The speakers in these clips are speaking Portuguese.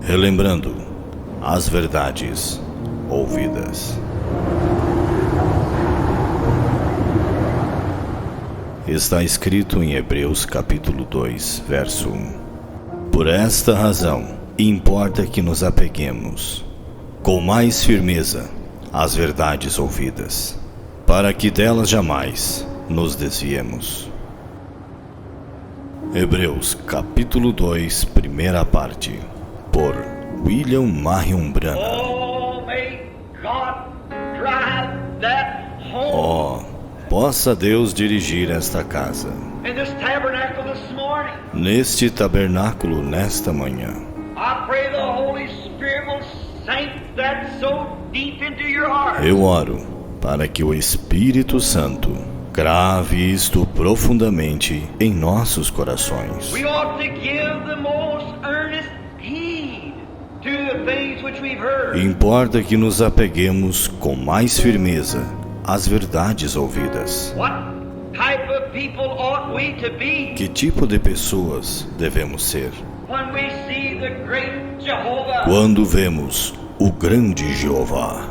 Relembrando as verdades ouvidas. Está escrito em Hebreus capítulo 2, verso 1. Por esta razão, importa que nos apeguemos com mais firmeza às verdades ouvidas, para que delas jamais nos desviemos. Hebreus capítulo 2, primeira parte, por William Marion Branham. Possa Deus dirigir esta casa, neste tabernáculo nesta manhã. Eu oro para que o Espírito Santo grave isto profundamente em nossos corações. Importa que nos apeguemos com mais firmeza às verdades ouvidas. Que tipo de pessoas devemos ser quando vemos o grande Jeová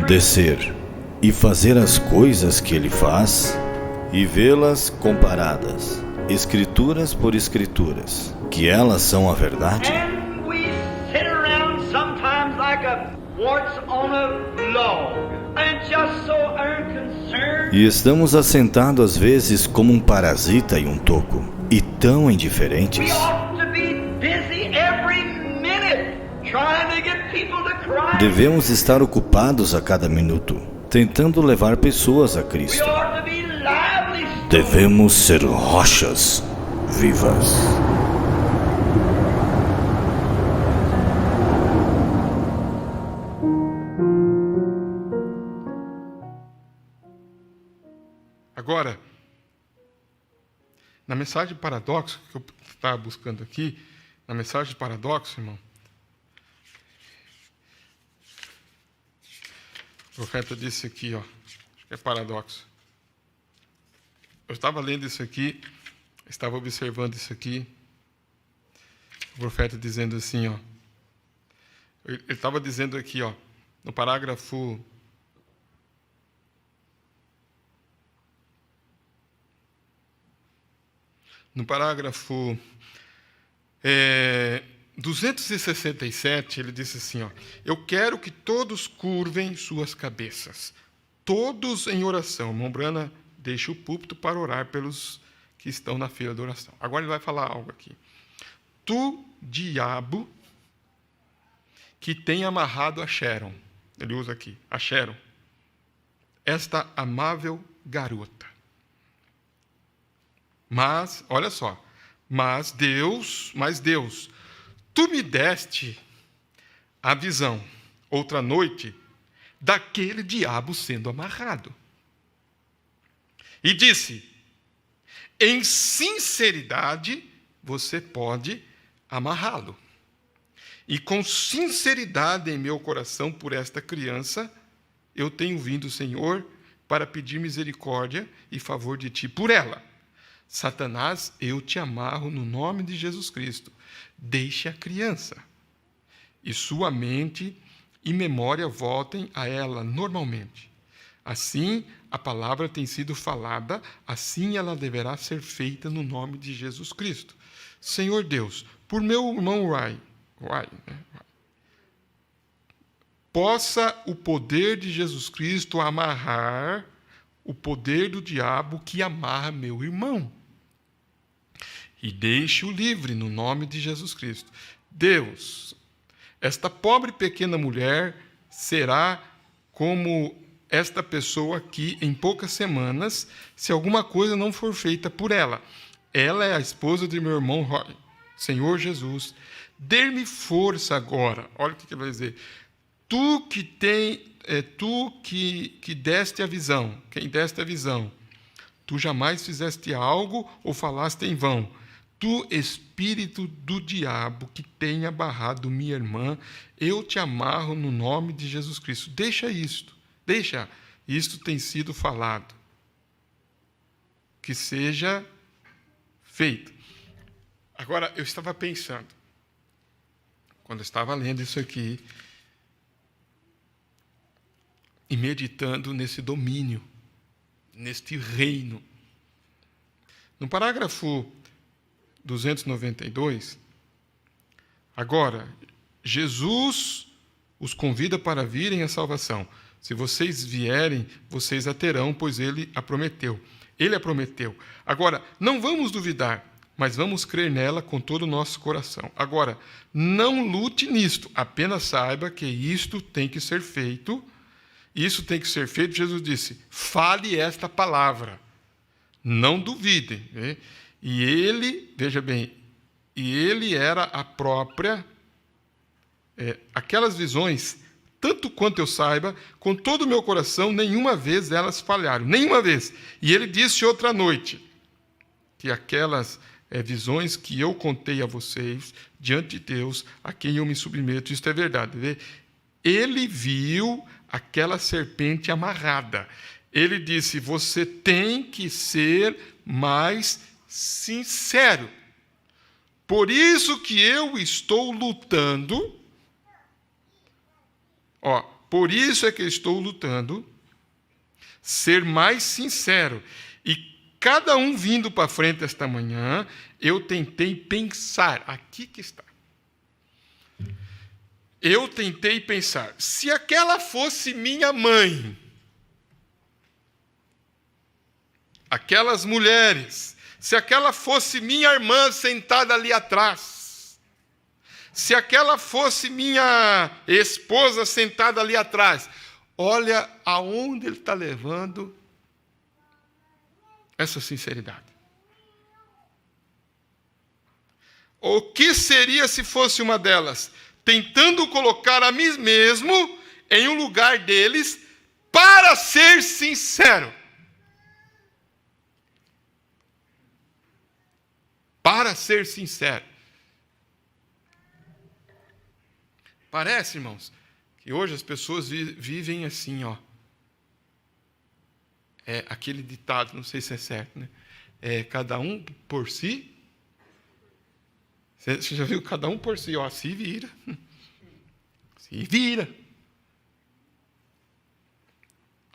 descer e fazer as coisas que ele faz e vê-las comparadas, escrituras por escrituras, que elas são a verdade? E estamos assentados às vezes como um parasita em um toco, e tão indiferentes. Devemos estar ocupados a cada minuto, tentando levar pessoas a Cristo. Devemos ser rochas vivas. Agora, na mensagem de paradoxo que eu estava buscando aqui, na mensagem de paradoxo, irmão, o profeta disse aqui, acho que é paradoxo. Eu estava lendo isso aqui, estava observando isso aqui, o profeta dizendo assim, ele estava dizendo aqui, no parágrafo 267, ele disse assim, eu quero que todos curvem suas cabeças, todos em oração. Mombrana deixa o púlpito para orar pelos que estão na fila da oração. Agora ele vai falar algo aqui. Tu, diabo, que tem amarrado a Sharon, ele usa aqui, a Sharon, esta amável garota. Mas, olha só, mas Deus, tu me deste a visão, outra noite, daquele diabo sendo amarrado. E disse, em sinceridade, você pode amarrá-lo. E com sinceridade em meu coração por esta criança, eu tenho vindo, Senhor, para pedir misericórdia e favor de ti por ela. Satanás, eu te amarro no nome de Jesus Cristo. Deixe a criança. E sua mente e memória voltem a ela normalmente. Assim, a palavra tem sido falada, assim ela deverá ser feita no nome de Jesus Cristo. Senhor Deus, por meu irmão Ray, possa o poder de Jesus Cristo amarrar o poder do diabo que amarra meu irmão. E deixe-o livre no nome de Jesus Cristo. Deus, esta pobre pequena mulher será como esta pessoa aqui em poucas semanas, se alguma coisa não for feita por ela. Ela é a esposa de meu irmão Roy. Senhor Jesus, dê-me força agora. Olha o que ele vai dizer. Tu que deste a visão, quem deste a visão, tu jamais fizeste algo ou falaste em vão. Tu, espírito do diabo, que tenha barrado minha irmã, eu te amarro no nome de Jesus Cristo. Deixa isto tem sido falado. que seja feito. Agora, eu estava pensando, quando eu estava lendo isso aqui, e meditando nesse domínio, neste reino. No parágrafo 292, agora, Jesus os convida para virem à salvação. Se vocês vierem, vocês a terão, pois ele a prometeu. Ele a prometeu. Agora, não vamos duvidar, mas vamos crer nela com todo o nosso coração. Agora, não lute nisto, apenas saiba que isto tem que ser feito. Isso tem que ser feito, Jesus disse, fale esta palavra, não duvidem. Né? E ele, veja bem, e ele era a própria, aquelas visões, tanto quanto eu saiba, com todo o meu coração, nenhuma vez elas falharam, nenhuma vez. E ele disse outra noite, que aquelas visões que eu contei a vocês, diante de Deus, a quem eu me submeto, isto é verdade. Vê? Ele viu aquela serpente amarrada. Ele disse, você tem que ser mais sincero. Por isso que eu estou lutando. Por isso é que eu estou lutando. Ser mais sincero. E cada um vindo para frente esta manhã, eu tentei pensar. Aqui que está. Eu tentei pensar, se aquela fosse minha mãe, aquelas mulheres, se aquela fosse minha irmã sentada ali atrás, se aquela fosse minha esposa sentada ali atrás, olha aonde ele está levando essa sinceridade. O que seria se fosse uma delas? Tentando colocar a mim mesmo em um lugar deles para ser sincero. Para ser sincero. Parece, irmãos, que hoje as pessoas vivem assim, É aquele ditado, não sei se é certo, né? Cada um por si. Você já viu? Cada um por si, se vira. Se vira.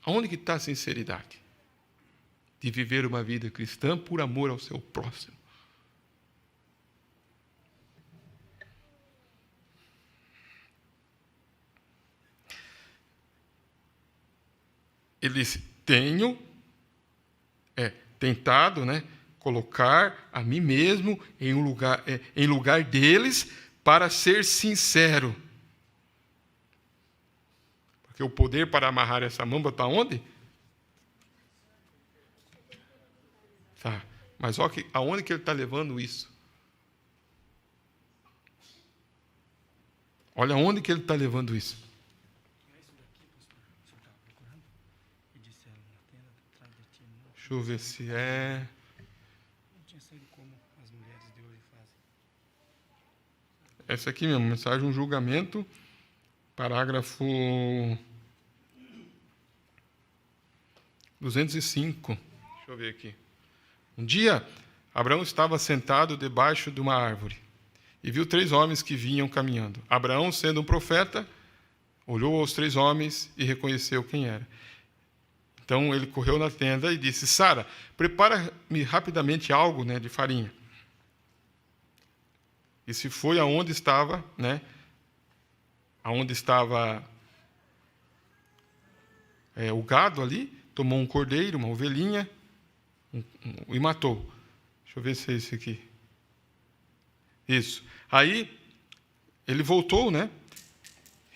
Aonde que está a sinceridade? De viver uma vida cristã por amor ao seu próximo. Eles tenham tentado, colocar a mim mesmo em lugar deles para ser sincero. Porque o poder para amarrar essa mamba está onde? Tá. Mas olha aonde que ele está levando isso. Olha aonde que ele está levando isso. Deixa eu ver se é... Essa aqui mesmo, mensagem, um julgamento, parágrafo 205. Deixa eu ver aqui. Um dia, Abraão estava sentado debaixo de uma árvore e viu 3 homens que vinham caminhando. Abraão, sendo um profeta, olhou aos 3 homens e reconheceu quem era. Então, ele correu na tenda e disse, Sara, prepara-me rapidamente algo de farinha. E se foi aonde estava, aonde estava o gado ali, tomou um cordeiro, uma ovelhinha, e matou. Deixa eu ver se é esse aqui. Isso. Aí, ele voltou,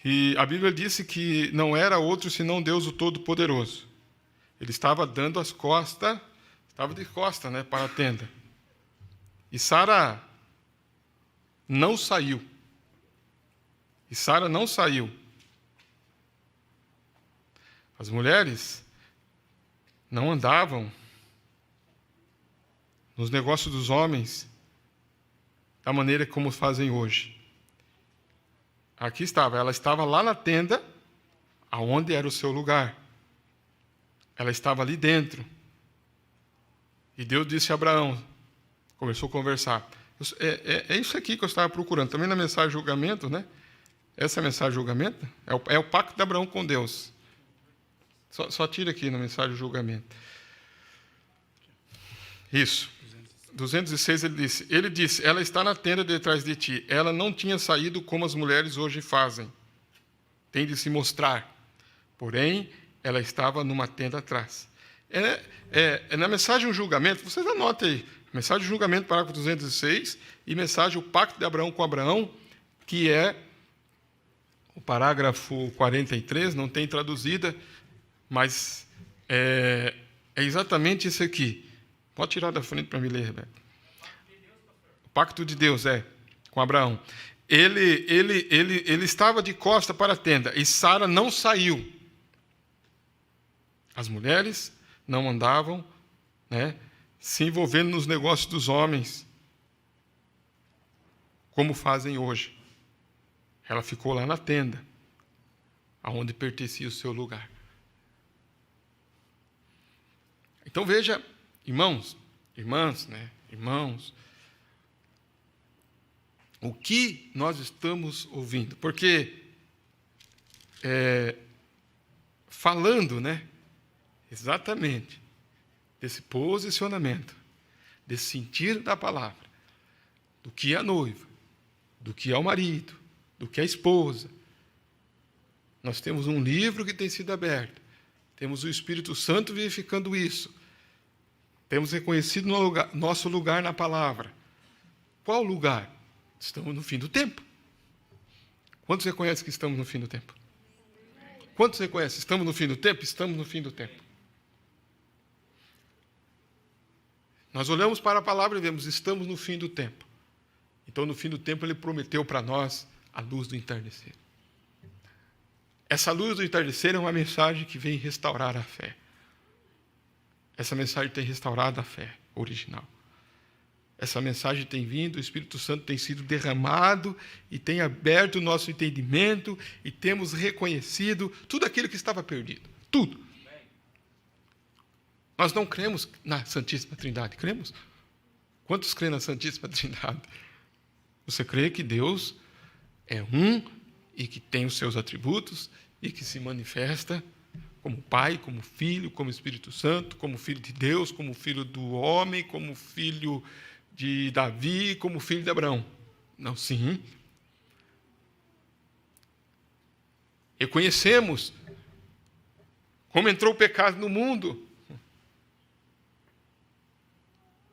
e a Bíblia disse que não era outro senão Deus o Todo-Poderoso. Ele estava dando as costas, estava de costas, para a tenda. E Sara não saiu. As mulheres não andavam nos negócios dos homens da maneira como fazem hoje. Aqui estava, ela estava lá na tenda, aonde era o seu lugar. Ela estava ali dentro. E Deus disse a Abraão, começou a conversar. É isso aqui que eu estava procurando. Também na mensagem de julgamento, né? Essa é a mensagem de julgamento? É o pacto de Abraão com Deus. Só tira aqui na mensagem de julgamento. Isso. 206 ele disse, ela está na tenda detrás de ti. Ela não tinha saído como as mulheres hoje fazem. Tem de se mostrar. Porém, ela estava numa tenda atrás. Na mensagem de julgamento, vocês anotem aí. Mensagem de julgamento, parágrafo 206, e mensagem o pacto de Abraão com Abraão, que é o parágrafo 43, não tem traduzida, mas é exatamente isso aqui. Pode tirar da frente para me ler, Rebeca. O pacto de Deus, com Abraão. Ele estava de costa para a tenda, e Sara não saiu. As mulheres não andavam, se envolvendo nos negócios dos homens, como fazem hoje. Ela ficou lá na tenda, aonde pertencia o seu lugar. Então veja, irmãos, irmãs, irmãos, o que nós estamos ouvindo? Porque falando, exatamente desse posicionamento, desse sentido da palavra, do que é a noiva, do que é o marido, do que é a esposa. Nós temos um livro que tem sido aberto, temos o Espírito Santo verificando isso, temos reconhecido nosso lugar na palavra. Qual lugar? Estamos no fim do tempo. Quantos reconhecem que estamos no fim do tempo? Quantos reconhecem? Estamos no fim do tempo? Estamos no fim do tempo. Nós olhamos para a palavra e vemos, estamos no fim do tempo. Então, no fim do tempo, ele prometeu para nós a luz do entardecer. Essa luz do entardecer é uma mensagem que vem restaurar a fé. Essa mensagem tem restaurado a fé original. Essa mensagem tem vindo, o Espírito Santo tem sido derramado e tem aberto o nosso entendimento e temos reconhecido tudo aquilo que estava perdido. Tudo. Nós não cremos na Santíssima Trindade, cremos? Quantos creem na Santíssima Trindade? Você crê que Deus é um e que tem os seus atributos e que se manifesta como Pai, como Filho, como Espírito Santo, como Filho de Deus, como Filho do homem, como Filho de Davi, como Filho de Abraão? Não, sim. Reconhecemos como entrou o pecado no mundo,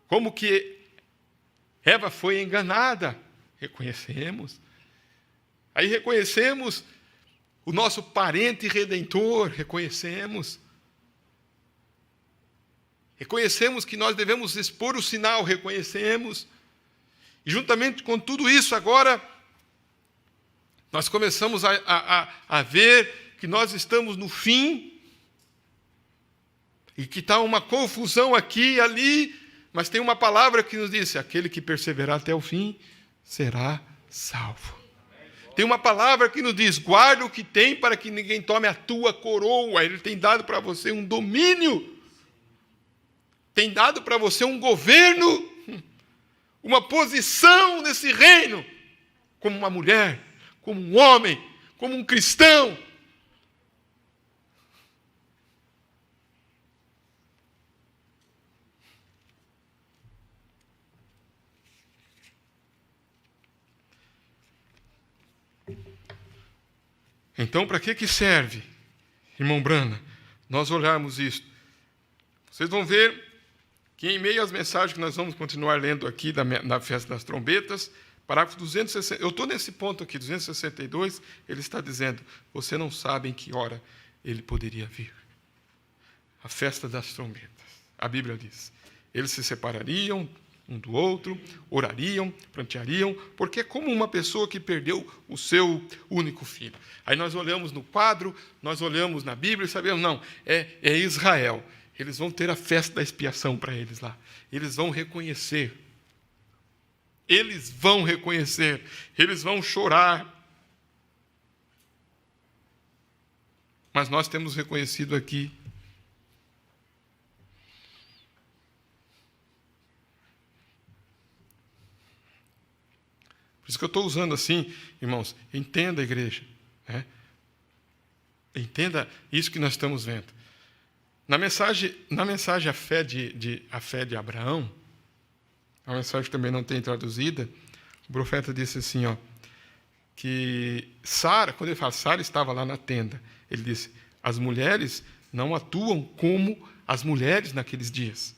como que Eva foi enganada. Reconhecemos. Aí reconhecemos o nosso parente redentor, reconhecemos. Reconhecemos que nós devemos expor o sinal, reconhecemos. E juntamente com tudo isso, agora, nós começamos a ver que nós estamos no fim, e que está uma confusão aqui e ali, mas tem uma palavra que nos diz, aquele que perseverar até o fim será salvo. Tem uma palavra que nos diz, guarda o que tem para que ninguém tome a tua coroa. Ele tem dado para você um domínio, tem dado para você um governo, uma posição nesse reino, como uma mulher, como um homem, como um cristão. Então, para que serve, irmão Brana, nós olharmos isso? Vocês vão ver que em meio às mensagens que nós vamos continuar lendo aqui na festa das trombetas, parágrafo 260, eu estou nesse ponto aqui, 262, ele está dizendo, você não sabe em que hora ele poderia vir. A festa das trombetas. A Bíblia diz, eles se separariam um do outro, orariam, pranteariam, porque é como uma pessoa que perdeu o seu único filho. Aí nós olhamos no quadro, nós olhamos na Bíblia e sabemos, não, é Israel. Eles vão ter a festa da expiação para eles lá. Eles vão reconhecer. Eles vão reconhecer. Eles vão chorar. Mas nós temos reconhecido aqui Por isso que eu estou usando assim, irmãos, entenda a igreja. Né? Entenda isso que nós estamos vendo. Na mensagem a fé de Abraão, a mensagem que também não tem traduzida, o profeta disse assim, que Sara, quando ele fala, Sara estava lá na tenda, ele disse, as mulheres não atuam como as mulheres naqueles dias.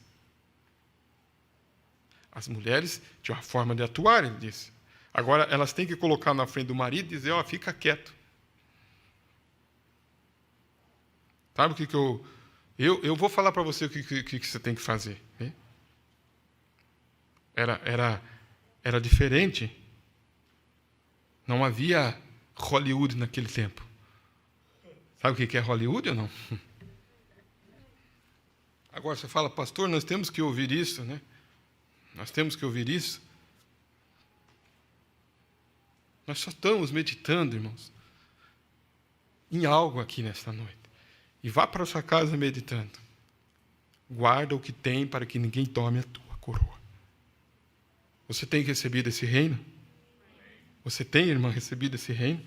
As mulheres tinham uma forma de atuar, ele disse. Agora, elas têm que colocar na frente do marido e dizer, fica quieto. Sabe o que eu vou falar para você o que você tem que fazer. Né? Era diferente. Não havia Hollywood naquele tempo. Sabe o que é Hollywood ou não? Agora você fala, pastor, nós temos que ouvir isso, né? Nós temos que ouvir isso. Nós só estamos meditando, irmãos, em algo aqui nesta noite. E vá para a sua casa meditando. Guarda o que tem para que ninguém tome a tua coroa. Você tem recebido esse reino? Você tem, irmã, recebido esse reino?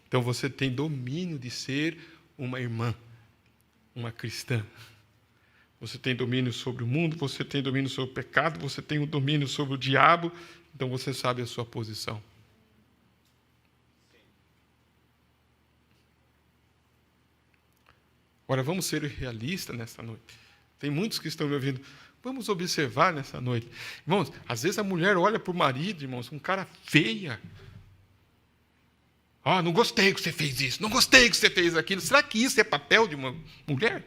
Então você tem domínio de ser uma irmã, uma cristã. Você tem domínio sobre o mundo, você tem domínio sobre o pecado, você tem o domínio sobre o diabo, então você sabe a sua posição. Agora, vamos ser realistas nessa noite. Tem muitos que estão me ouvindo. Vamos observar nessa noite. Irmãos, às vezes a mulher olha para o marido, irmãos, um cara feia. Não gostei que você fez isso, não gostei que você fez aquilo. Será que isso é papel de uma mulher?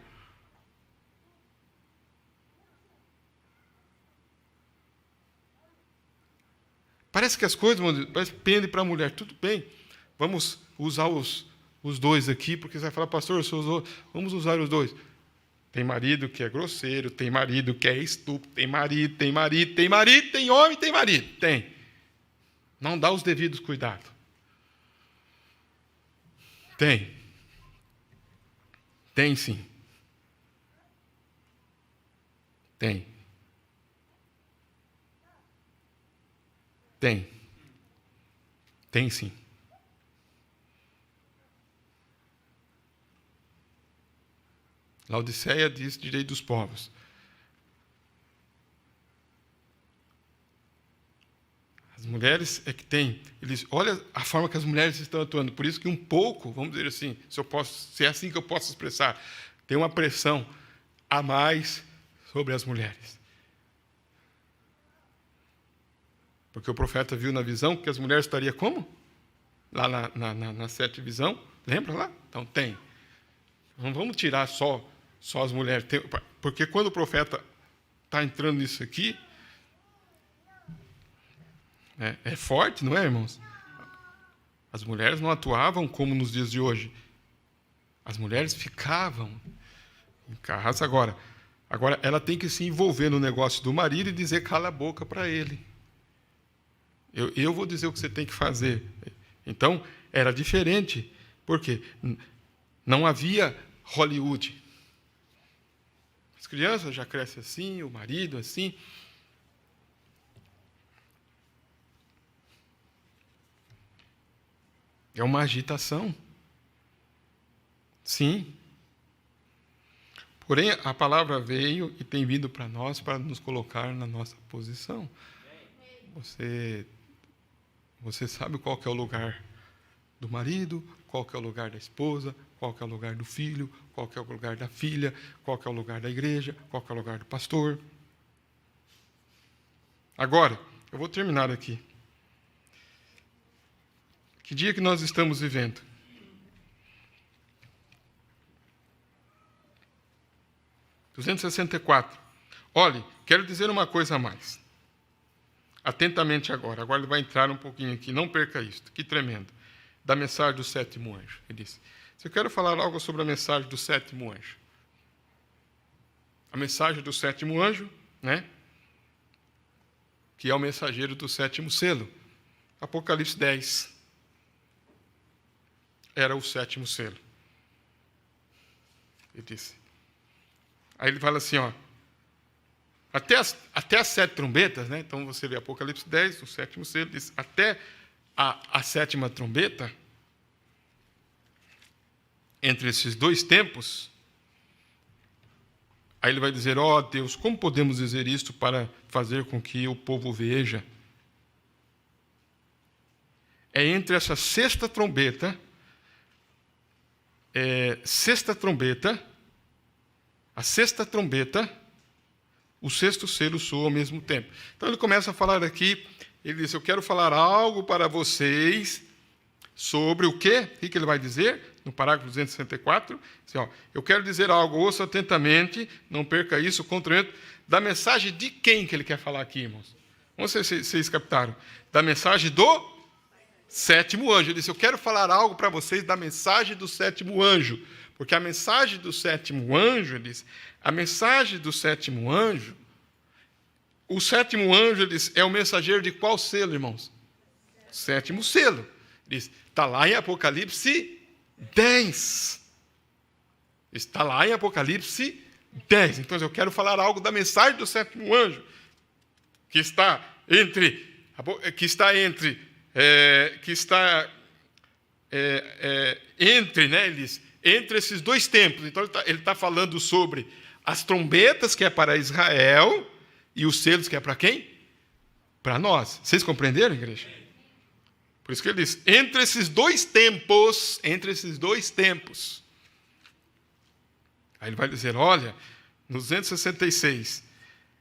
Parece que as coisas pendem para a mulher. Tudo bem, vamos usar os dois aqui, porque você vai falar, pastor, vamos usar os dois. Tem marido que é grosseiro, tem marido que é estúpido, tem marido, tem homem, tem marido. Tem. Não dá os devidos cuidados. Tem. Tem sim. Tem. Tem. Tem sim. Laodiceia diz direito dos povos. As mulheres é que têm. Olha a forma que as mulheres estão atuando. Por isso que um pouco, vamos dizer assim, se é assim que eu posso expressar, tem uma pressão a mais sobre as mulheres. Porque o profeta viu na visão que as mulheres estariam como? Lá na 7ª visão. Lembra lá? Então tem. Não vamos tirar só as mulheres. Porque quando o profeta está entrando nisso aqui, é forte, não é, irmãos? As mulheres não atuavam como nos dias de hoje. As mulheres ficavam em casa. Agora ela tem que se envolver no negócio do marido e dizer cala a boca para ele. Eu vou dizer o que você tem que fazer. Então, era diferente. Por quê? Não havia Hollywood. As crianças já crescem assim, o marido assim. É uma agitação. Sim. Porém, a palavra veio e tem vindo para nós para nos colocar na nossa posição. Você sabe qual que é o lugar do marido, qual que é o lugar da esposa, qual que é o lugar do filho, qual que é o lugar da filha, qual que é o lugar da igreja, qual que é o lugar do pastor. Agora, eu vou terminar aqui. Que dia que nós estamos vivendo? (264). Olhe, quero dizer uma coisa a mais. Atentamente agora. Agora ele vai entrar um pouquinho aqui. Não perca isto. Que tremendo. Da mensagem do 7º anjo. Ele disse, se eu quero falar algo sobre a mensagem do 7º anjo. A mensagem do 7º anjo, né? Que é o mensageiro do 7º selo. Apocalipse 10. Era o 7º selo. Ele disse. Aí ele fala assim, até as 7 trombetas, né? Então você vê Apocalipse 10, o 7º selo, diz, até a sétima trombeta, entre esses dois tempos, aí ele vai dizer, ó Deus, como podemos dizer isto para fazer com que o povo veja? É entre essa sexta trombeta, a sexta trombeta, o sexto selo soa ao mesmo tempo. Então ele começa a falar aqui, ele diz, eu quero falar algo para vocês sobre o quê? O que ele vai dizer? No parágrafo 264, assim, ó, eu quero dizer algo, ouça atentamente, não perca isso, contrariamente, da mensagem de quem que ele quer falar aqui, irmãos? Vamos ver se vocês captaram. Da mensagem do sétimo anjo. Ele disse, eu quero falar algo para vocês da mensagem do sétimo anjo. Porque a mensagem do sétimo anjo, ele diz, a mensagem do sétimo anjo, o sétimo anjo, ele diz, é o mensageiro de qual selo, irmãos? Sétimo selo. Ele diz, está lá em Apocalipse 10. Está lá em Apocalipse 10. Então, eu quero falar algo da mensagem do sétimo anjo, que está entre, né, ele diz, entre esses dois tempos. Então, ele está falando sobre as trombetas, que é para Israel, e os selos, que é para quem? Para nós. Vocês compreenderam, igreja? Por isso que ele diz, entre esses dois tempos, aí ele vai dizer, olha, no 266,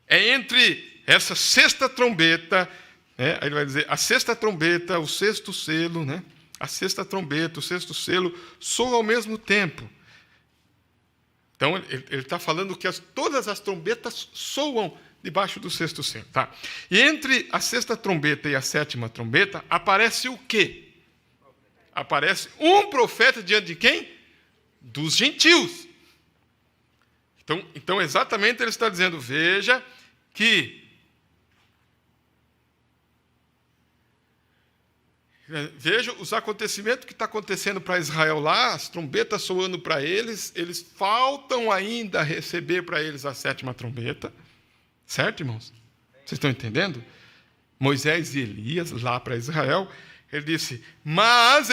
é entre essa sexta trombeta, né, aí ele vai dizer, a sexta trombeta, o sexto selo, né, a sexta trombeta, o sexto selo, soam ao mesmo tempo. Então, ele está falando que todas as trombetas soam debaixo do sexto selo. Tá? E entre a sexta trombeta e a sétima trombeta, aparece o quê? Aparece um profeta diante de quem? Dos gentios. Então, exatamente ele está dizendo, veja os acontecimentos que está acontecendo para Israel lá, as trombetas soando para eles faltam ainda receber para eles a sétima trombeta. Certo, irmãos? Vocês estão entendendo? Moisés e Elias, lá para Israel, ele disse, mas,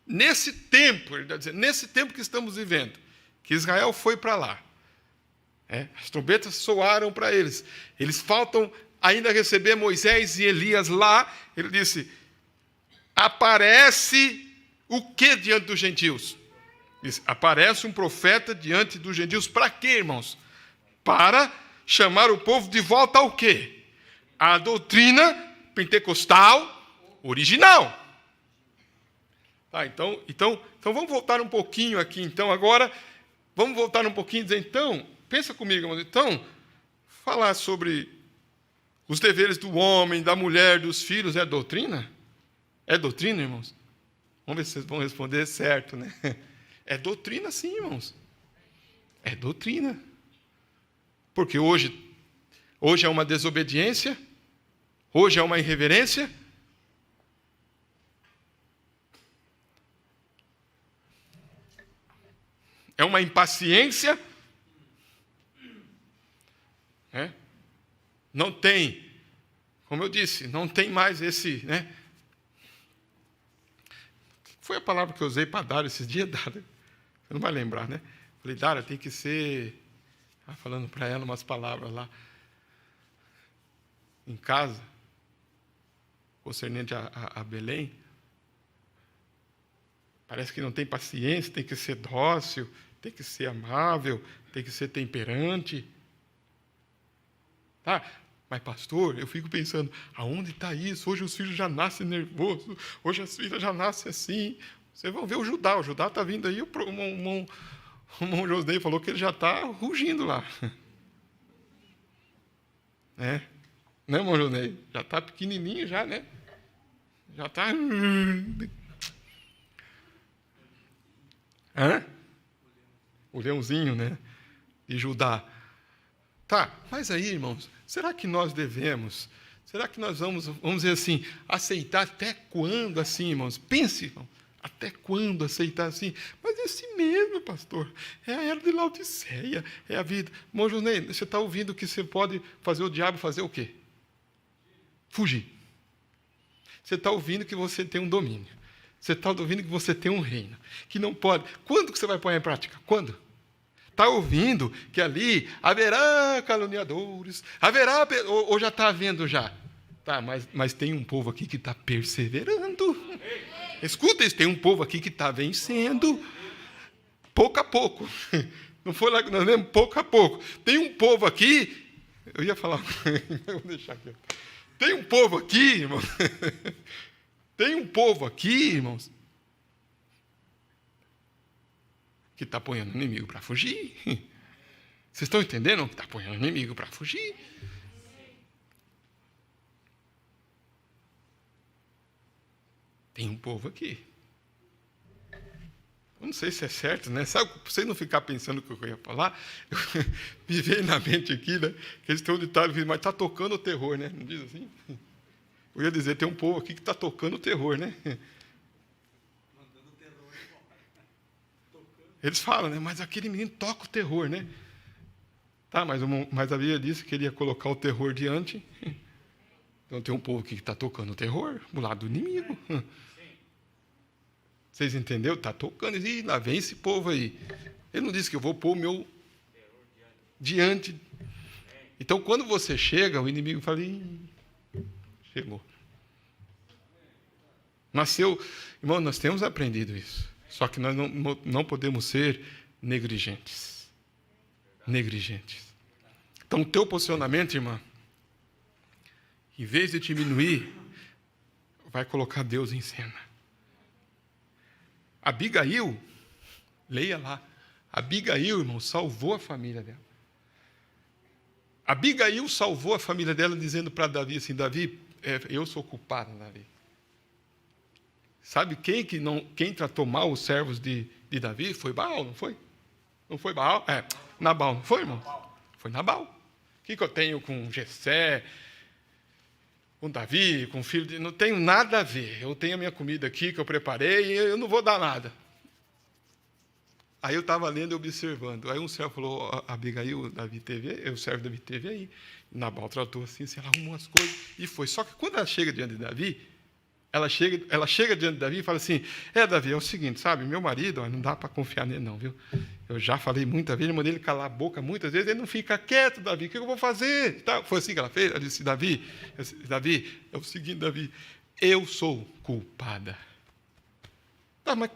nesse tempo, ele está dizendo, nesse tempo que estamos vivendo, que Israel foi para lá, as trombetas soaram para eles faltam ainda receber Moisés e Elias lá, ele disse, aparece o que diante dos gentios? Disse, aparece um profeta diante dos gentios, para quê, irmãos? Para chamar o povo de volta ao quê? A doutrina pentecostal original. Tá, então vamos voltar um pouquinho aqui, então, agora, vamos voltar um pouquinho e dizer, então, pensa comigo, irmãos, então, falar sobre os deveres do homem, da mulher, dos filhos, é doutrina? É doutrina, irmãos? Vamos ver se vocês vão responder certo, né? É doutrina, sim, irmãos. É doutrina. Porque hoje é uma desobediência, hoje é uma irreverência. É uma impaciência. Não tem, como eu disse, não tem mais esse, né? Foi a palavra que eu usei para Dário esses dias, Dário. Você não vai lembrar, né? Falei, Dário, tem que ser... falando para ela umas palavras lá, em casa, concernente a Belém. Parece que não tem paciência, tem que ser dócil, tem que ser amável, tem que ser temperante. Tá? Mas, pastor, eu fico pensando, aonde está isso? Hoje os filhos já nascem nervosos, hoje as filhas já nascem assim. Vocês vão ver o Judá está vindo aí, o irmão José falou que ele já está rugindo lá. Né, irmão José? Já está pequenininho, já, né? Já está... O leãozinho, né? De Judá. Tá, mas aí, irmãos, será que nós devemos... Será que nós vamos dizer assim, aceitar até quando assim, irmãos? Pense, irmão. Até quando aceitar assim? Mas esse mesmo, pastor, é a era de Laodiceia, é a vida. Irmão José, você está ouvindo que você pode fazer o diabo fazer o quê? Fugir. Você está ouvindo que você tem um domínio. Você está ouvindo que você tem um reino. Que não pode. Quando que você vai pôr em prática? Quando? Está ouvindo que ali haverá caluniadores, haverá... Ou já está havendo já? Tá, mas tem um povo aqui que está perseverando. Escuta isso, tem um povo aqui que está vencendo. Pouco a pouco. Não foi lá que nós lemos? Pouco a pouco. Tem um povo aqui... Eu ia falar... Vou deixar aqui. Tem um povo aqui, irmão. Tem um povo aqui, irmãos, que está apoiando o inimigo para fugir. Vocês estão entendendo que está apoiando o inimigo para fugir? Tem um povo aqui. Eu não sei se é certo, né? Sabe, para você não ficar pensando o que eu ia falar, me veio na mente aqui, né? Que eles têm um ditado, mas está tocando o terror, né? Não diz assim? Eu ia dizer, tem um povo aqui que está tocando o terror, né? Eles falam, né? Mas aquele menino toca o terror, né? Tá, mas a Bíblia disse que ele ia colocar o terror diante. Então tem um povo aqui que está tocando o terror, do lado do inimigo. Vocês entenderam? Está tocando. E lá vem esse povo aí. Ele não disse que eu vou pôr o meu diante. Então, quando você chega, o inimigo fala... Chegou. Nasceu... Irmão, nós temos aprendido isso. Só que nós não podemos ser negligentes. Negligentes. Então, o teu posicionamento, irmã, em vez de diminuir, vai colocar Deus em cena. Abigail, leia lá. Abigail, irmão, salvou a família dela. Abigail salvou a família dela dizendo para Davi assim, Davi, eu sou culpada, Davi. Sabe quem tratou mal os servos de Davi? Foi Baal, não foi? Não foi Baal? Nabal, não foi, irmão? Foi Nabal. O que eu tenho com Jessé, com Davi, com o filho de... Não tenho nada a ver. Eu tenho a minha comida aqui que eu preparei e eu não vou dar nada. Aí eu estava lendo e observando. Aí um servo falou, Abigail, Davi teve, o servo Davi teve aí. Nabal tratou assim, ela arrumou as coisas e foi. Só que quando ela chega diante de Davi, ela chega diante de Davi e fala assim, Davi, é o seguinte, sabe, meu marido, não dá para confiar nele não, viu? Eu já falei muitas vezes, mandei ele calar a boca muitas vezes, ele não fica quieto, Davi, o que eu vou fazer? Foi assim que ela fez, ela disse, Davi, é o seguinte, Davi, eu sou culpada. Tá, mas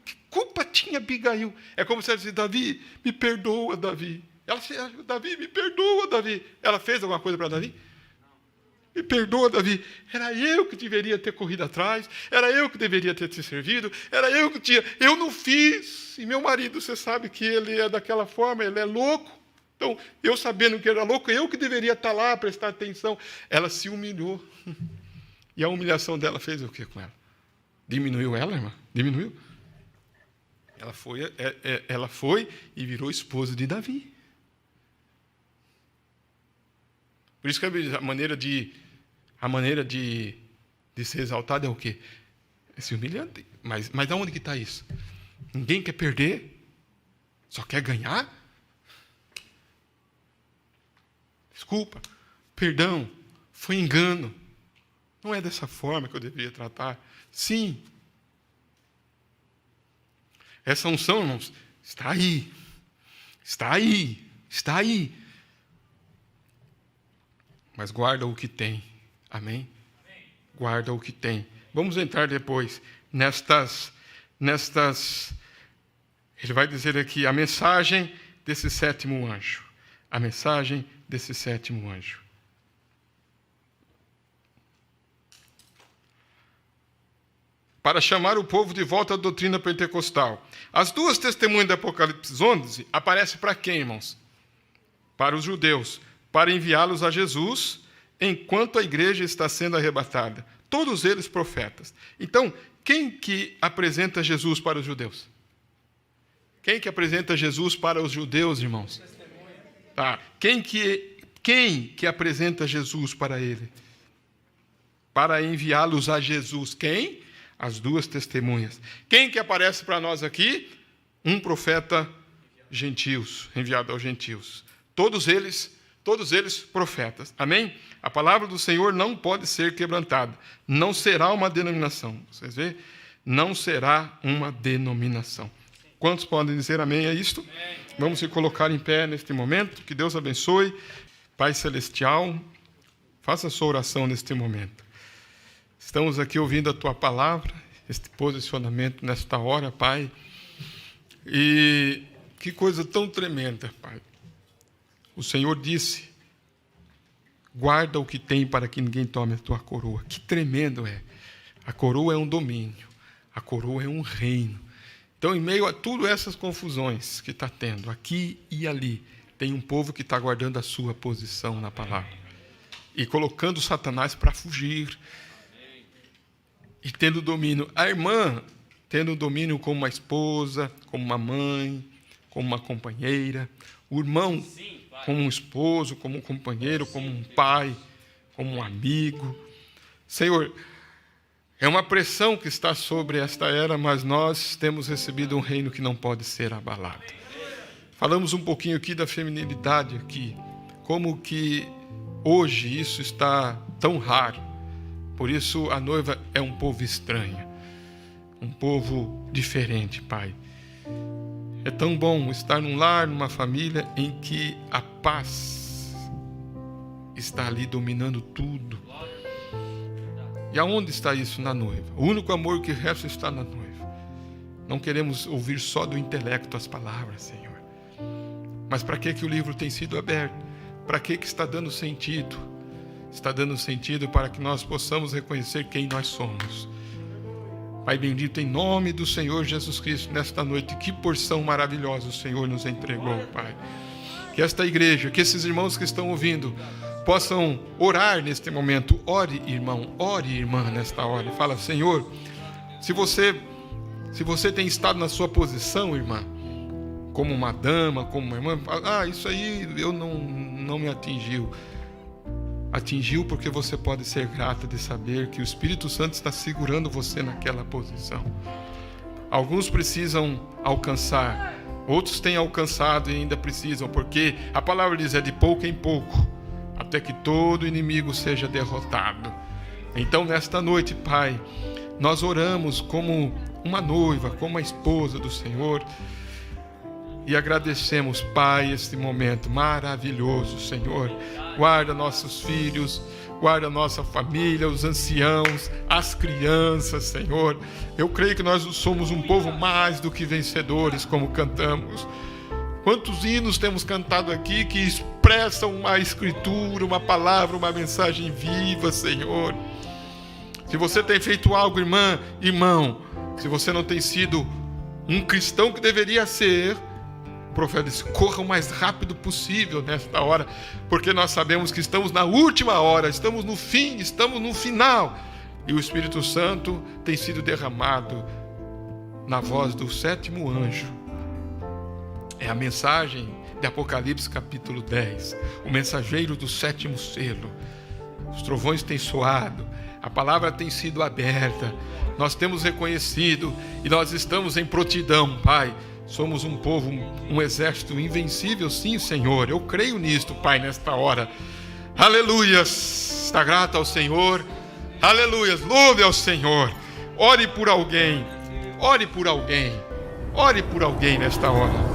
que culpa tinha Abigail? É como se ela disse, Davi, me perdoa, Davi. Ela disse, Davi, me perdoa, Davi. Ela fez alguma coisa para Davi? Me perdoa, Davi. Era eu que deveria ter corrido atrás, era eu que deveria ter te servido, era eu que tinha... Eu não fiz. E meu marido, você sabe que ele é daquela forma, ele é louco. Então, eu sabendo que ele era louco, eu que deveria estar lá, prestar atenção. Ela se humilhou. E a humilhação dela fez o que com ela? Diminuiu ela, irmã? Diminuiu? Ela foi e virou esposa de Davi. Por isso que a maneira de ser exaltado é o quê? É se humilhante. Mas aonde que está isso? Ninguém quer perder, só quer ganhar. Desculpa, perdão, foi engano. Não é dessa forma que eu deveria tratar. Sim. Essa unção, irmãos, está aí. Está aí. Está aí. Mas guarda o que tem. Amém? Guarda o que tem. Vamos entrar depois nestas... Ele vai dizer aqui a mensagem desse sétimo anjo. A mensagem desse sétimo anjo. Para chamar o povo de volta à doutrina pentecostal. As duas testemunhas do Apocalipse 11 aparecem para quem, irmãos? Para os judeus. Para enviá-los a Jesus, enquanto a igreja está sendo arrebatada. Todos eles profetas. Então, quem que apresenta Jesus para os judeus? Quem que apresenta Jesus para os judeus, irmãos? Tá. Quem que apresenta Jesus para ele? Para enviá-los a Jesus. Quem? As duas testemunhas. Quem que aparece para nós aqui? Um profeta gentios, enviado aos gentios. Todos eles todos eles profetas. Amém? A palavra do Senhor não pode ser quebrantada. Não será uma denominação. Vocês veem? Não será uma denominação. Quantos podem dizer amém a isto? Amém. Vamos se colocar em pé neste momento. Que Deus abençoe. Pai Celestial, faça a sua oração neste momento. Estamos aqui ouvindo a Tua palavra, este posicionamento nesta hora, Pai. E que coisa tão tremenda, Pai. O Senhor disse, guarda o que tem para que ninguém tome a tua coroa. Que tremendo é. A coroa é um domínio. A coroa é um reino. Então, em meio a tudo essas confusões que está tendo, aqui e ali, tem um povo que está guardando a sua posição na palavra. E colocando Satanás para fugir. E tendo domínio. A irmã, tendo domínio como uma esposa, como uma mãe, como uma companheira. O irmão, como um esposo, como um companheiro, como um pai, como um amigo. Senhor, é uma pressão que está sobre esta era, mas nós temos recebido um reino que não pode ser abalado. Falamos um pouquinho aqui da feminilidade aqui, como que hoje isso está tão raro. Por isso a noiva é um povo estranho, um povo diferente, Pai. É tão bom estar num lar, numa família em que a paz está ali dominando tudo. E aonde está isso? Na noiva. O único amor que resta está na noiva. Não queremos ouvir só do intelecto as palavras, Senhor. Mas para que o livro tem sido aberto? Para que está dando sentido? Está dando sentido para que nós possamos reconhecer quem nós somos. Pai bendito, em nome do Senhor Jesus Cristo, nesta noite, que porção maravilhosa o Senhor nos entregou, Pai. Que esta igreja, que esses irmãos que estão ouvindo, possam orar neste momento. Ore, irmão, ore, irmã, nesta hora. E fala, Senhor, se você tem estado na sua posição, irmã, como uma dama, como uma irmã, fala, isso aí eu não me atingiu. Atingiu porque você pode ser grata de saber que o Espírito Santo está segurando você naquela posição. Alguns precisam alcançar, outros têm alcançado e ainda precisam, porque a palavra diz, é de pouco em pouco, até que todo inimigo seja derrotado. Então, nesta noite, Pai, nós oramos como uma noiva, como a esposa do Senhor, e agradecemos, Pai, este momento maravilhoso, Senhor. Guarda nossos filhos, guarda nossa família, os anciãos, as crianças, Senhor. Eu creio que nós somos um povo mais do que vencedores, como cantamos. Quantos hinos temos cantado aqui que expressam uma escritura, uma palavra, uma mensagem viva, Senhor. Se você tem feito algo, irmã, irmão, se você não tem sido um cristão que deveria ser, o profeta disse, corra o mais rápido possível nesta hora, porque nós sabemos que estamos na última hora, estamos no fim, estamos no final, e o Espírito Santo tem sido derramado na voz do 7º anjo. É a mensagem de Apocalipse capítulo 10, o mensageiro do 7º selo. Os trovões têm soado, a palavra tem sido aberta, nós temos reconhecido e nós estamos em prontidão, Pai. Somos um povo, um exército invencível, sim, Senhor. Eu creio nisto, Pai, nesta hora. Aleluias. Está grato ao Senhor. Aleluias. Louve ao Senhor. Ore por alguém. Ore por alguém. Ore por alguém nesta hora.